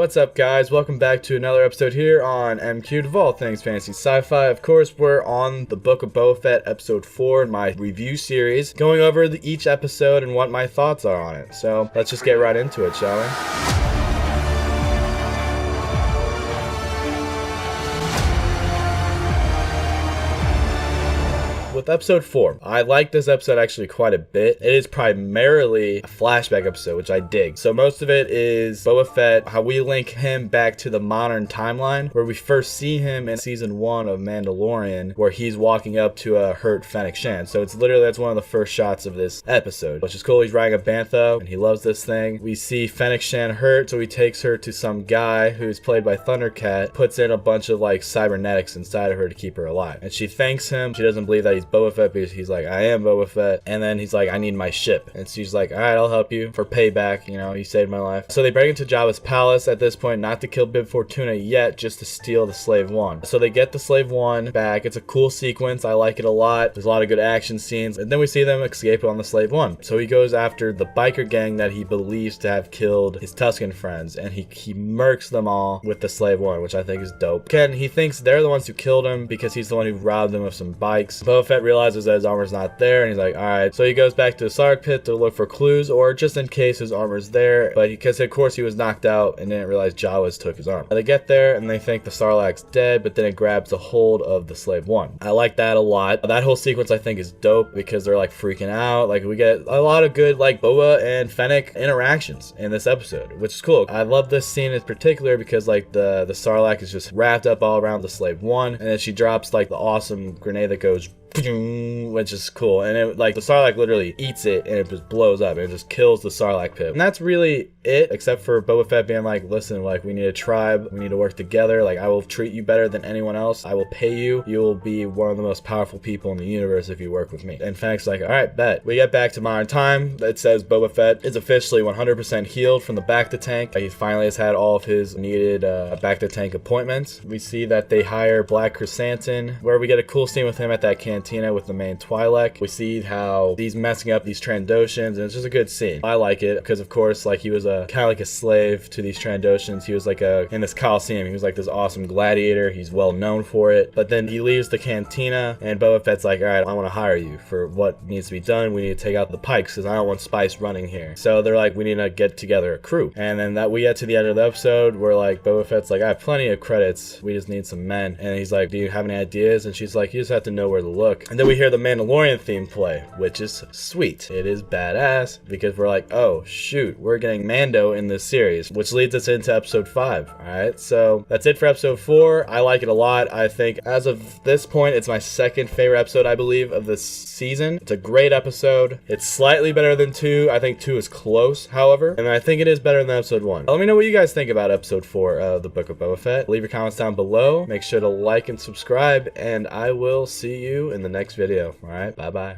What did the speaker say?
What's up, guys? Welcome back to another episode here on Mcubed of all things fantasy sci-fi. Of course, we're on the Book of Boba Fett episode 4 in my review series, going over each episode and what my thoughts are on it. So let's just get right into it, shall we? With episode 4, I like this episode actually quite a bit. It is primarily a flashback episode, which I dig. So most of it is Boba Fett, how we link him back to the modern timeline, where we first see him in season 1 of Mandalorian, where he's walking up to a hurt Fennec Shand. So it's literally, that's one of the first shots of this episode, which is cool. He's riding a bantha, and he loves this thing. We see Fennec Shand hurt, so he takes her to some guy who's played by Thundercat, puts in a bunch of like cybernetics inside of her to keep her alive. And she thanks him. She doesn't believe that he's Boba Fett because he's like, I am Boba Fett. And then he's like, I need my ship. And she's like, all right, I'll help you for payback. You know, you saved my life. So they break into Jabba'S palace at this point, not to kill Bib Fortuna yet, just to steal the Slave One. So they get the Slave One back. It's a cool sequence. I like it a lot. There's a lot of good action scenes. And then we see them escape on the Slave One. So he goes after the biker gang that he believes to have killed his Tusken friends. And he murks them all with the Slave One, which I think is dope. Ken, he thinks they're the ones who killed him because he's the one who robbed them of some bikes. Boba Fett realizes that his armor's not there, and he's like, alright. So he goes back to the Sarlacc pit to look for clues, or just in case his armor's there, but because of course he was knocked out and didn't realize Jabba'S took his armor. They get there and they think the Sarlacc's dead, but then it grabs a hold of the Slave One. I like that a lot. That whole sequence I think is dope because they're like freaking out. Like we get a lot of good like Boba and Fennec interactions in this episode, which is cool. I love this scene in particular because like the Sarlacc is just wrapped up all around the Slave One, and then she drops like the awesome grenade that goes, which is cool. And it like the Sarlacc literally eats it and it just blows up and it just kills the Sarlacc pit. And that's really it, except for Boba Fett being like, listen, like we need a tribe, we need to work together, like I will treat you better than anyone else, I will pay you, you will be one of the most powerful people in the universe if you work with me. And Fennec's like, alright, bet. We get back to modern time. It says Boba Fett is officially 100% healed from the bacta tank. He finally has had all of his needed bacta tank appointments. We see that they hire Black Chrysanthemum, where we get a cool scene with him at that cantina with the main Twi'lek. We see how he's messing up these Trandoshans, and it's just a good scene. I like it because of course like he was a kind of like a slave to these Trandoshans. He was like in this Coliseum, he was like this awesome gladiator. He's well known for it. But then he leaves the cantina and Boba Fett's like, all right, I want to hire you for what needs to be done. We need to take out the pikes because I don't want spice running here. So they're like, we need to get together a crew. And then that we get to the end of the episode where like Boba Fett's like, I have plenty of credits, we just need some men. And he's like, do you have any ideas? And she's like, you just have to know where to look. And then we hear the Mandalorian theme play, which is sweet. It is badass because we're like, oh shoot, we're getting Mando in this series, which leads us into episode 5. Alright, so that's it for episode 4. I like it a lot. I think as of this point, it's my second favorite episode, I believe, of this season. It's a great episode. It's slightly better than 2. I think 2 is close, however, and I think it is better than episode 1. Let me know what you guys think about episode 4 of the Book of Boba Fett. Leave your comments down below. Make sure to like and subscribe, and I will see you in the next video. Alright, bye bye.